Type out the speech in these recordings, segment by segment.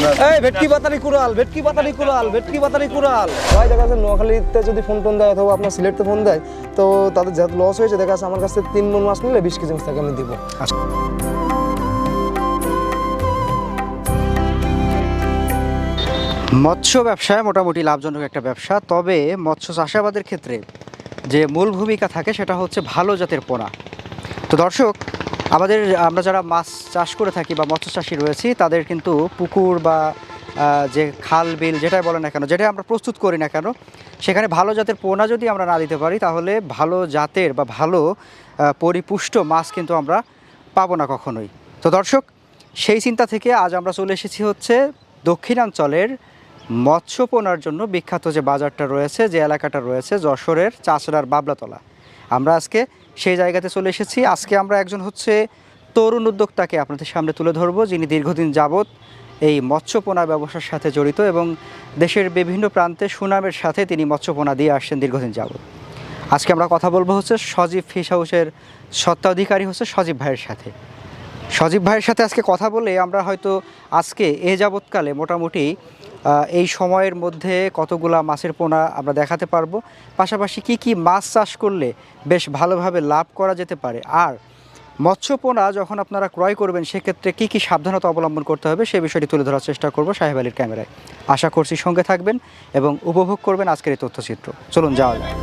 এই ভেটকি পাতারি কুড়াল, ভেটকি পাতারি কুড়াল, ভেটকি পাতারি কুড়াল। ভাই দেখা যাচ্ছে নোয়াখালীতে যদি ফোন টোন দেয় অথবা আপনার সিলেটতে ফোন দেয়, তো তাদের যা লস হয়েছে দেখা যাচ্ছে আমার কাছে 3 মণ মাছ নিলে 20 কেজি মাছ তাকে আমি দিব। মৎস্য ব্যবসায় মোটামুটি লাভজনক একটা ব্যবসা, তবে মৎস্য চাষাবাদের ক্ষেত্রে যে মূল ভূমিকা থাকে সেটা হচ্ছে ভালো জাতের পোনা। তো দর্শক, আমরা যারা মাছ চাষ করে থাকি বা মৎস্য চাষি রয়েছি, তাদের কিন্তু পুকুর বা যে খাল বিল যেটাই বলে না কেন, যেটাই আমরা প্রস্তুত করি না কেন, সেখানে ভালো জাতের পোনা যদি আমরা না দিতে পারি, তাহলে ভালো জাতের বা ভালো পরিপুষ্ট মাছ কিন্তু আমরা পাবো না কখনোই। তো দর্শক, সেই চিন্তা থেকে আজ আমরা চলে এসেছি হচ্ছে দক্ষিণাঞ্চলের মৎস্য পোনার জন্য বিখ্যাত যে বাজারটা রয়েছে, যে এলাকাটা রয়েছে যশোরের চাচড়ার বাবলাতলা। আমরা আজকে সেই জায়গাতে চলে এসেছি। আজকে আমরা একজন হচ্ছে তরুণ উদ্যোক্তাকে আপনাদের সামনে তুলে ধরবো, যিনি দীর্ঘদিন যাবৎ এই মৎস্যপোনা ব্যবসার সাথে জড়িত এবং দেশের বিভিন্ন প্রান্তে সুনামের সাথে তিনি মৎস্যপোনা দিয়ে আসছেন দীর্ঘদিন যাবৎ। আজকে আমরা কথা বলবো হচ্ছে সজীব ফিশ হাউসের স্বত্বাধিকারী হচ্ছে সজীব ভাইয়ের সাথে। সজীব ভাইয়ের সাথে আজকে কথা বলে আমরা হয়তো আজকে এ যাবৎকালে মোটামুটি এই সময়ের মধ্যে কতগুলা মাছের পোনা আমরা দেখাতে পারবো, পাশাপাশি কি কি মাছ চাষ করলে বেশ ভালোভাবে লাভ করা যেতে পারে, আর মৎস্য পোনা যখন আপনারা ক্রয় করবেন সেক্ষেত্রে কি কি সাবধানতা অবলম্বন করতে হবে সে বিষয়টি তুলে ধরার চেষ্টা করব সাহেব আলীর ক্যামেরায়। আশা করছি সঙ্গে থাকবেন এবং উপভোগ করবেন আজকের এই তথ্যচিত্র। চলুন যাওয়া যায়।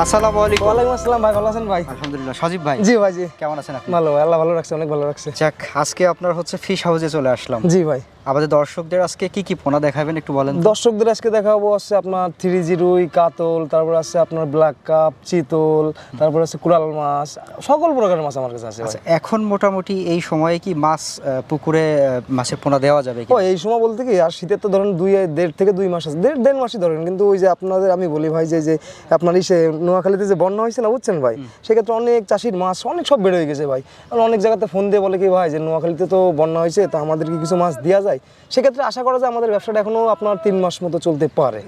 আসসালামু আলাইকুম। ওয়ালাইকুম আসসালাম ভাই, ভালো আছেন ভাই? আলহামদুলিল্লাহ। সজীব ভাই, জি ভাই। জি কেমন আছেন আপনি? ভালো, আল্লাহ ভালো রাখছে, অনেক ভালো রাখছে। যাক, আজকে আপনার হচ্ছে ফিশ হাউসে চলে আসলাম। জি ভাই। আমাদের দর্শকদের আজকে কি কি পোনা দেখাবেন একটু বলেন। দর্শকদের আজকে দেখাবো হচ্ছে আপনার 3G রুই, কাতল, তারপর আছে আপনার ব্ল্যাক কাপ, চিতল, তারপর আছে কুড়াল মাছ, সকল প্রকারের মাছ আমার কাছে আছে। আচ্ছা, এখন মোটামুটি এই সময়ে কি মাছ পুকুরে মাছের পোনা দেওয়া যাবে কি? ও এই সময় বলতে কি, আর শীতের তো ধরেন 1.5 থেকে 2 মাস আছে, দেড় মাসই ধরেন। কিন্তু ওই যে আপনাদের আমি বলি ভাই, যে আপনার ইসে নোয়াখালীতে যে বন্যা হয়েছে না, বুঝছেন ভাই, সেক্ষেত্রে অনেক চাষির মাছ অনেক সব বেড়ে হয়ে গেছে ভাই। অনেক জায়গাতে ফোন দিয়ে বলে কি ভাই যে নোয়াখালীতে তো বন্যা হয়েছে, তা আমাদের কি কিছু মাছ দেওয়া যায়? সেক্ষেত্রে আশা করা যায় আমাদের ব্যবসাটা এখনো আপনার 3 মাস মতো চলতে পারে।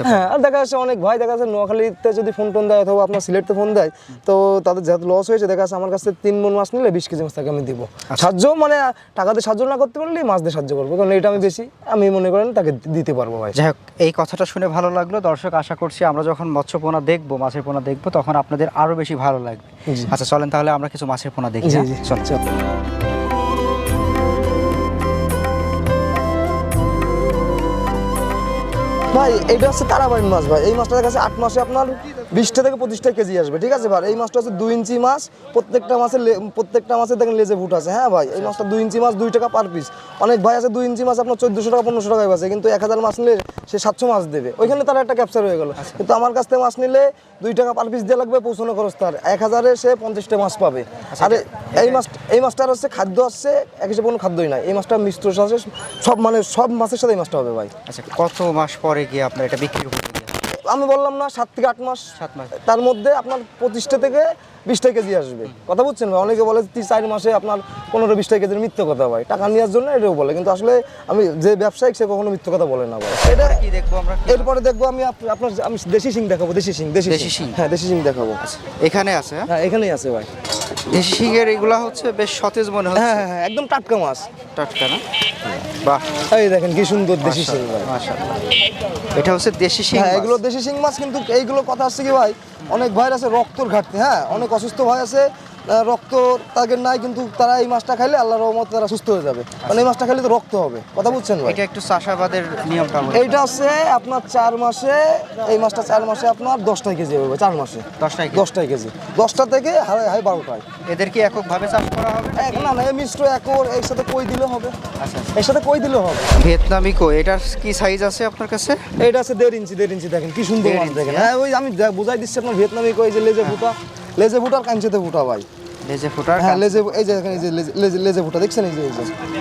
হ্যাঁ, আর দেখা যাচ্ছে অনেক ভাই দেখা যাচ্ছে নোয়াখালীতে যদি ফোন টোন দেয় অথবা আপনার সিলেটতে ফোন দেয়, তো তাদের যেহেতু লস হয়েছে দেখা যাচ্ছে আমার কাছে 3 মণ মাছ নিলে 20 কেজি মাছ তাকে আমি দিব। সাহায্য মানে টাকাতে সাহায্য না করতে পারলে মাছ দিয়ে সাহায্য করবো, কারণ এটা আমি বেশি আমি মনে করেন তাকে দিতে পারবো ভাই। যাই হোক, এই কথাটা শুনে ভালো লাগলো। দর্শক, আশা করছি আমরা যখন মৎস্য পোনা দেখবো, মাছের পোনা দেখবো, তখন আপনাদের আরো বেশি ভালো লাগবে। আচ্ছা চলেন তাহলে আমরা কিছু মাছের পোনা দেখি। চল। ভাই এটা হচ্ছে তারাবাড়ির মাছ ভাই। এই মাছটার কাছে 8 মাসে আপনার 20টা থেকে 25টা কেজি আসবে, ঠিক আছে ভাই। এই মাছটা হচ্ছে 2 ইঞ্চি মাছ, প্রত্যেকটা মাছের দেখেন লেজে ফুট আছে। হ্যাঁ ভাই, এই মাছটা 2 ইঞ্চি মাছ 2 টাকা পার পিস। অনেক ভাই আছে 2 ইঞ্চি মাছ আপনার 1400 টাকা 1500 টাকায় আছে, কিন্তু 1000 মাছ নিলে সে 700 মাছ দেবে, ওইখানে তার একটা ক্যাপচার হয়ে গেল। কিন্তু আমার কাছ থেকে মাছ নিলে 2 টাকা পার পিস দিয়ে লাগবে, পৌঁছানো খরচ তার 1000-এ সে 50টা মাছ পাবে। আর এই মাছটার হচ্ছে খাদ্য হচ্ছে এক হিসেবে কোনো খাদ্যই নাই, এই মাছটা মিশ্র আছে সব, মানে সব মাছের সাথে এই মাছটা হবে ভাই। আচ্ছা, কত মাস পরে গিয়ে আপনার এটা বিক্রি করতে? আমি বললাম না 7 থেকে 8 মাস। 7 মাস। তার মধ্যে আপনার 25টা থেকে 20টা কেজি আসবে। কথা বুঝছেন ভাই? অনেকে বলে 4 মাসে আপনার 15-20টা কেজির, মিথ্যে কথা ভাই, টাকা নেওয়ার জন্য এটাও বলে, কিন্তু আসলে আমি যে ব্যবসায়িক সে কখনো মিথ্যে কথা বলে না ভাই। এটা কি দেখবো আমরা? এরপরে দেখবো আমি আমি দেশি শিং দেখাবো। দেশি শিং। হ্যাঁ, দেশি শিং দেখাবো। এখানে আছে? হ্যাঁ, এখানেই আছে ভাই। দেশি শিঙের এগুলা হচ্ছে বেশ সতেজ মনে হচ্ছে। হ্যাঁ হ্যাঁ, একদম টাটকা মাছ। টাটকা না? বাহ, এই দেখেন কি সুন্দর দেশি শিং ভাই। মাশাআল্লাহ। এটা হচ্ছে দেশি শিং। হ্যাঁ, এগুলো দেশি শিং মাছ। কিন্তু এইগুলো কথা হচ্ছে কি ভাই, অনেক ভাইয়ের আছে রক্তর ঘাটতি। হ্যাঁ, অনেক অসুস্থ ভাই আছে, রক্ত তাদের নাই, কিন্তু তারা এই মাছটা খাইলে আল্লাহর রহমতে তারা সুস্থ হয়ে যাবে, কারণ এই মাছটা খাইলে তো রক্ত হবে। কথা বুঝছেন ভাই? এটা একটু চাষাবাদের নিয়মটা বলুন। এইটা হচ্ছে আপনার 4 মাসে, এই মাছটা 4 মাসে আপনার 10টা কেজি হবে। 4 মাসে 10টা কেজি, 10টা থেকে হাই 12টায়। এদের কি এককভাবে চাষ করা হবে? না না, এই মিশ্র একর, এর সাথে কই দিলে হবে। আচ্ছা, এর সাথে কই দিলে হবে। ভিয়েতনামি কই, এটার কি সাইজ আছে আপনার কাছে? এইটা আছে 1.5 ইঞ্চি। দেখেন কি সুন্দর মাছ, দেখেন। হ্যাঁ, ওই আমি বুঝাই দিচ্ছি আপনার ভিয়েতনামি কই, যে লেজে ফুটা আর কাঞ্চিতে ফুটা ভাই। লেজে ফোটার হ্যাঁ লেজে, এই যে দেখেন, এই যে লেজে ফুটা দেখছেন, এই যে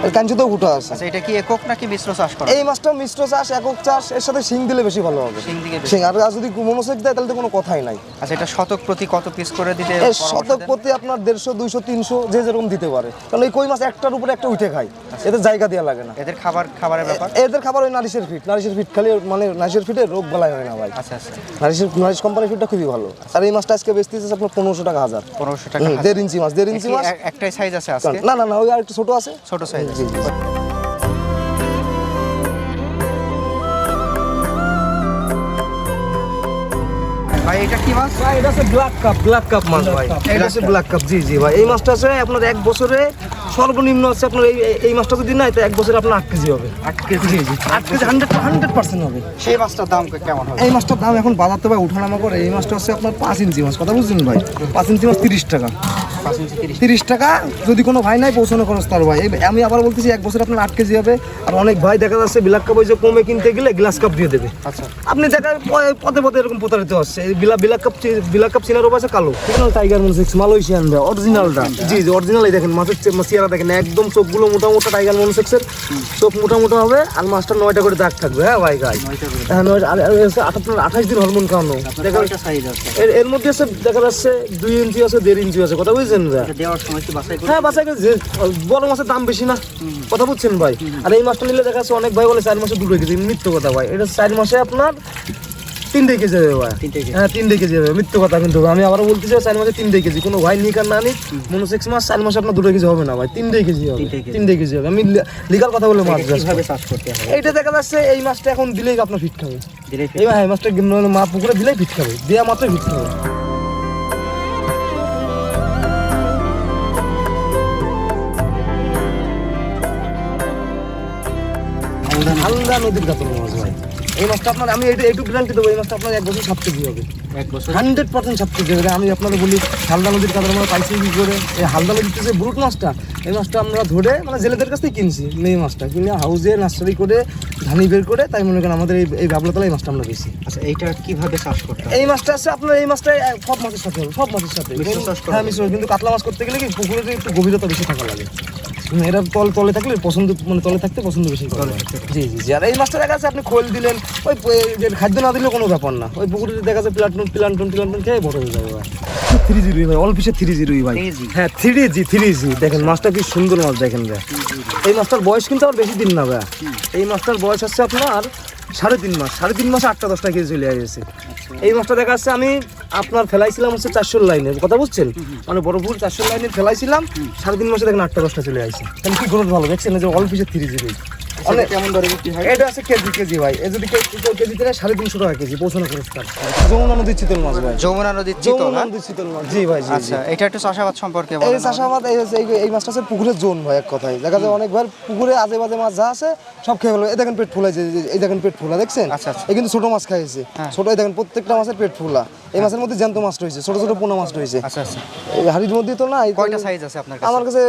এর কাঞ্চিতেও ফুটা আছে। আচ্ছা, এটা কি একক নাকি মিশ্র চাষ করা? এই মাছটা মিশ্র চাষ, একক চাষ, এর সাথে শিং দিলে বেশি ভালো হবে। শিং দিকে বেশি। শিং আর যদি মনোসেক দেয় তাহলে তো কোনো কথাই নাই। আচ্ছা, এটা শতক প্রতি কত পিস করে দিতে এই পরামর্শ শতক দেন? প্রতি আপনার 150, 200, 300 যে যেরকম দিতে পারে, কারণ এই কই মাছ একটার উপরে একটা উঠে খায়, এতে জায়গা দেওয়া লাগে না। এদের খাবারের ব্যাপার? এদের খাবার ওই নারিশের ফিট খালি, মানে নারিশের ফিটে রোগ বালাই হয় না ভাই। আচ্ছা আচ্ছা, নারিশ কোম্পানির ফিটটা খুবই ভালো। আর এই মাছটা আজকে বেচতেছে আপনার 1500 টাকা হাজার। 1500 টাকা। 1.5 ইঞ্চি মাছ, 1.5 ইঞ্চি মাছ। একটাই সাইজ আছে আজকে? না না না, ওই আর একটু ছোট আছে, ছোট সাইজ। জি জি। ভাই এটা কি মাছ? ভাই এটা আছে ব্ল্যাক কাপ মাছ ভাই, এটা আছে ব্ল্যাক কাপ। জি জি ভাই, এই মাছটা আছে আপনার এক বছরে সর্বনিম্ন আছে আপনার এই মাছটা যদি নাই তো এক বছরে আপনার 8 কেজি হবে। 8 কেজি? জি জি, 8 কেজি 100% হবে। সেই মাছটার দাম কেমন হবে? এই মাছটার দাম এখন বাজার তো ভাই উঠানামা করে। এই মাছটা হচ্ছে আপনার 5 ইঞ্চি মাছ, কথা বুঝছেন ভাই? 5 ইঞ্চি মাছ 30 টাকা। 5 ইঞ্চি 30 টাকা। যদি কোনো ভাই নাই পৌঁছানো খরচ তার ভাই। আমি আবার বলতেছি এক বছর আপনার 8 কেজি হবে। আর অনেক ভাই দেখা যাচ্ছে ব্ল্যাক কাপ ওই যে কমে কিনতে গেলে গ্লাস কাপ দিয়ে দেবে। আচ্ছা, আপনি দেখার পথে পথে এরকম প্রতারিত হচ্ছে। এই ব্ল্যাক কাপ চিনার আছে কালো, ঠিক আছে? টাইগার মনোসেক্স মালয়েশিয়ান ভাই, অরিজিনালটা। জি জি, অরিজিনাল। এই দেখেন মাছের চেহারা দেখেন, একদম চোখগুলো মোটা মোটা, টাইগার মনোসেক্সের চোখ মোটা মোটা হবে। আর মাছটা 9টা করে দাগ থাকবে। হ্যাঁ ভাই গাই, হ্যাঁ 28 দিন হরমোন খাওয়ানো। সাইজ আছে এর মধ্যে আছে দেখা যাচ্ছে 2 ইঞ্চি আছে, 1.5 ইঞ্চি আছে, কথা বুঝছেন ভাই? দেওয়ার সময় কি বাছাই করে? হ্যাঁ বাছাই করে। বড় মাছের দাম বেশি না, কথা বুঝছেন ভাই? আর এই মাছটা নিলে দেখা যাচ্ছে অনেক ভাই বলে 4 মাসে 2 কেজি, মিথ্য কথা ভাই। এটা 4 মাসে আপনার 3 কেজি হবে ভাই। 3 কেজি? হ্যাঁ 3 কেজি হবে, মিথ্য কথা। কিন্তু আমি আবারও বলতে চাই 4 মাসে 3 কেজি। কোনো ভাই নিক আর না নিক, মনোসেক্স মাছ 4 মাসে আপনার 2 কেজি হবে না ভাই, 3 কেজি হবে। 3 কেজি হবে। আমি লিগাল কথা বলে মাছ কিভাবে চাষ করতে হবে? এইটা দেখা যাচ্ছে এই মাছটা এখন দিলেই আপনার ফিট খাবে। দিলেই এই ভাই মাছটা মা পুকুরে দিলেই ফিট খাবে, দেওয়া মাত্র ফিট খাবে। হালদা নদীর কাতল মাছ ভাই। এই মাছটা আপনার আমি এইটুকু গ্যারান্টি দেবো, এই মাছটা আপনার 1 বছর 7 কেজি হবে। 1 বছর 100% 7 কেজি হবে। আমি আপনাদের বলি হালদা নদীর কাতল আমরা পাইছি কি করে? এই হালদা নদীতে যে ব্রুট মাছটা, এই মাছটা আমরা ধরে মানে জেলেদের কাছ থেকে কিনছি। এই মাছটা কিনে হাউজে নার্সারি করে ধানি বের করে, তাই মনে করেন আমাদের এই বাবলাতলা এই মাছটা আমরা পেয়েছি। আচ্ছা, এইটা কিভাবে চাষ করতে হবে? এই মাছটা আছে আপনার, এই মাছটা সব মাছের সাথে হবে, সব মাছের সাথে মিশ্র চাষ করা হ্যাঁ মিশ্র। কিন্তু কাতলা মাছ করতে গেলে কি পুকুরে একটু গভীরতা বেশি থাকা লাগে। এরা তলে থাকলে পছন্দ, মানে তলে থাকতে পছন্দ বেশি করে। জি জি জি। আর এই মাছটা দেখা যাচ্ছে আপনি খোল দিলেন, ওই খাদ্য না দিলেও কোনো ব্যাপার না। ওই পুকুরে দেখা যাচ্ছে প্লান্টন খেয়ে বড় হয়ে যাবে ভাই। 3G ভাই, অল পিসে 3G ভাই। 3G? হ্যাঁ 3G। দেখেন মাছটা কি সুন্দর মাছ দেখেন ভাই। এই মাছটার বয়স কিন্তু আর বেশি দিন না ভাই। এই মাছটার বয়স হচ্ছে আপনার 3.5 মাস। 3.5 মাসে 8টা-10টা কেজি চলে আসছে। এই মাছটা দেখা যাচ্ছে আমি আপনার ফেলাইছিলাম হচ্ছে 400 লাইনে, কথা বুঝছেন? মানে বড় পুকুর 400 লাইনে ফেলাইছিলাম, 3.5 মাসে দেখেন 8টা-10টা চলে আসছে। তাহলে কি গ্রোথ ভালো দেখছেন, যে অল পিসে 3G। অনেক কেমন দরে বিক্রি হয়? এটা আছে কেজি ভাই। এ যদি কেজি থেকে 350 টাকা কেজি পৌঁছানো খরচ তার। যমুনা নদীর চিতল মাছ ভাই। যমুনা নদীর চিতল? যমুনা নদীর চিতল মাছ, জি ভাই জি। আচ্ছা, এটা একটু চাষাবাদ সম্পর্কে এই বলেন। চাষাবাদ এই মাছটা আছে পুকুরের জোন ভাই। এক কথায় দেখা যায় অনেক ভাই পুকুরে আজে বাজে মাছ যা আছে সব খেয়ে ফেলো। এই দেখেন পেট ফুলা, এই দেখেন পেট ফুলা দেখছেন? আচ্ছা, আচ্ছা। এই কিন্তু ছোট মাছ খাইছে, ছোট। এই দেখেন প্রত্যেকটা মাছের পেট ফুলা। এই মাছের মধ্যে জ্যান্ত মাছ রয়েছে, ছোট ছোট পোনা মাছ রয়েছে। আচ্ছা আচ্ছা, এই হাড়ির মধ্যে তো না। কয়টা সাইজ আছে আপনার কাছে? আমার কাছে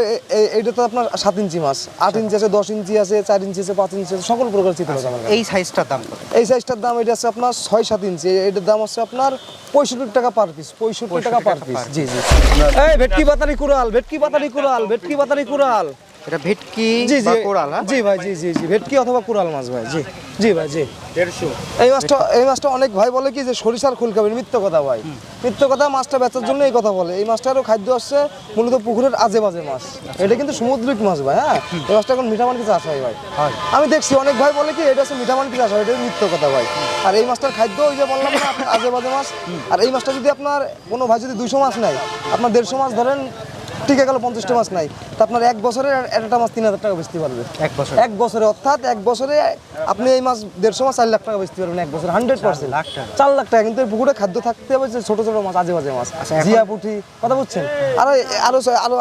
এইটা তো আপনার 7 ইঞ্চি মাছ, 8 ইঞ্চি আছে, 10 ইঞ্চি আছে, 4 ইঞ্চি আছে, 5 ইঞ্চি আছে, সকল প্রকার চিতল আছে আমার কাছে। এই সাইজটার দাম কত? এই সাইজটার দাম এটা আছে আপনার 6-7 ইঞ্চি। এটার দাম আছে আপনার 65 টাকা পার পিস। 65 টাকা পার পিস। জি জি। এই ভেটকি পাতারি কুড়াল, ভেটকি পাতারি কুড়াল, ভেটকি পাতারি কুড়াল। এটা ভেটকি জি বা জি কোরাল? হ্যাঁ জি ভাই, জি জি জি, ভেটকি অথবা কুড়াল মাছ ভাই। জি জি ভাই জি। 150? এই মাছটা অনেক ভাই বলে কি যে সরিষার খোল খাবেন, মিথ্য কথা ভাই। মিথ্য কথা। মাছটা বেচার জন্য এই কথা বলে। এই মাছটারও খাদ্য আসছে মূলত পুকুরের আজে বাজে মাছ। এটা কিন্তু সামুদ্রিক মাছ ভাই। হ্যাঁ, এই মাছটা এখন মিঠামাটিতে চাষ হয় ভাই। আমি দেখছি অনেক ভাই বলে কি এটা হচ্ছে মিঠামাটিতে চাষ হয়, এটা মিথ্য কথা ভাই। আর এই মাছটার খাদ্য ওই যে বললাম না আপনার আজে বাজে মাছ। আর এই মাছটা যদি আপনার কোনো ভাই যদি 200 মাছ নেয়, আপনার 150 মাছ ধরেন ঠিক গেল, 50টা মাছ নাই, তা আপনার 1 বছরে একটা মাছ 3000 টাকা বেচতে পারবে। 1 বছর? 1 বছরে, অর্থাৎ 1 বছরে আপনি এই মাছ 150 মাছ 4 লাখ টাকা বেচতে পারবেন 1 বছরে, 100%। 4 লাখ টাকা। কিন্তু এই পুকুরে খাদ্য থাকতে হবে যে ছোট ছোট মাছ, আজে বাজে মাছ, জিয়া পুঁটি, কথা বুঝছেন? আরো আরো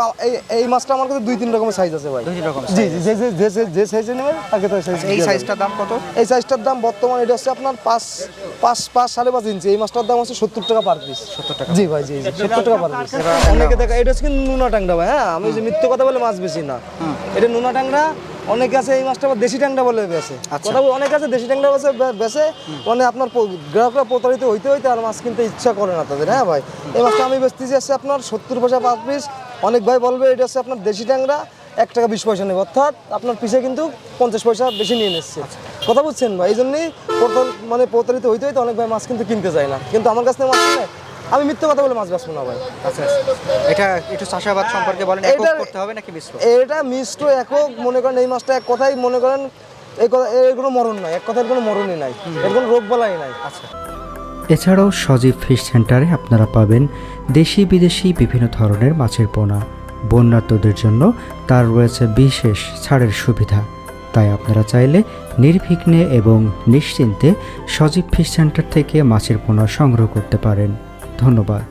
এই মাছটা আমার কাছে 2-3 রকমের সাইজ আছে ভাই। 2-3 রকম? জি জি, যে সাইজে নেবেন তাকে তো সাইজ। এই সাইজটার দাম কত? এই সাইজটার দাম বর্তমানে এটা হচ্ছে আপনার 5.5 ইঞ্চি। এই মাছটার দাম হচ্ছে 70 টাকা পার পিস। 70 টাকা? জি ভাই জি জি, 70 টাকা পার পিস। অনেকে দেখা এটা হচ্ছে নুনা ট্যাংরা ভাই। হ্যাঁ, আমি যে মিথ্য কথা বলে মাছ বেশি না, এটা নুনা ট্যাংরা। অনেকে আছে এই মাছটা আবার দেশি ট্যাংরা বলে বেছে। কথা অনেকে আছে দেশি ট্যাংরা বেছে, মানে আপনার গ্রাহকরা প্রতারিত হইতে হইতে আর মাছ কিনতে ইচ্ছা করে না তাদের। হ্যাঁ ভাই, এই মাছটা আমি বেচতেছি আছে আপনার 70 পয়সা পার পিস, অনেক ভাই বলবে এটা হচ্ছে আপনার দেশি ট্যাংরা 1 টাকা 20 পয়সা নেবে, অর্থাৎ আপনার পিছে কিন্তু 50 পয়সা বেশি নিয়ে নিচ্ছে। কথা বুঝছেন ভাই? এই জন্যই প্রতারিত হইতে হইতে অনেক ভাই মাছ কিন্তু কিনতে চায় না, কিন্তু আমার কাছ থেকে মাছ কিনে আমি মিথ্যে কথা বলে মাছ বেচবো না ভাই। আচ্ছা, এটা একটু চাষাবাদ সম্পর্কে বলেন, একক করতে হবে নাকি মিশ্র? এটা মিশ্র একক, মনে করেন এই মাছটা এক কথাই মনে করেন এই কথা, এর কোনো মরণ নাই, এক কথার কোনো মরণই নাই, এর কোনো রোগ বালাই নাই। আচ্ছা। এছাড়াও সজীব ফিশ সেন্টারে আপনারা পাবেন দেশি বিদেশি বিভিন্ন ধরনের মাছের পোনা। বন্যার্তদের জন্য তার রয়েছে বিশেষ ছাড়ের সুবিধা। তাই আপনারা চাইলে নির্বিঘ্নে এবং নিশ্চিন্তে সজীব ফিশ সেন্টার থেকে মাছের পোনা সংগ্রহ করতে পারেন। ধন্যবাদ।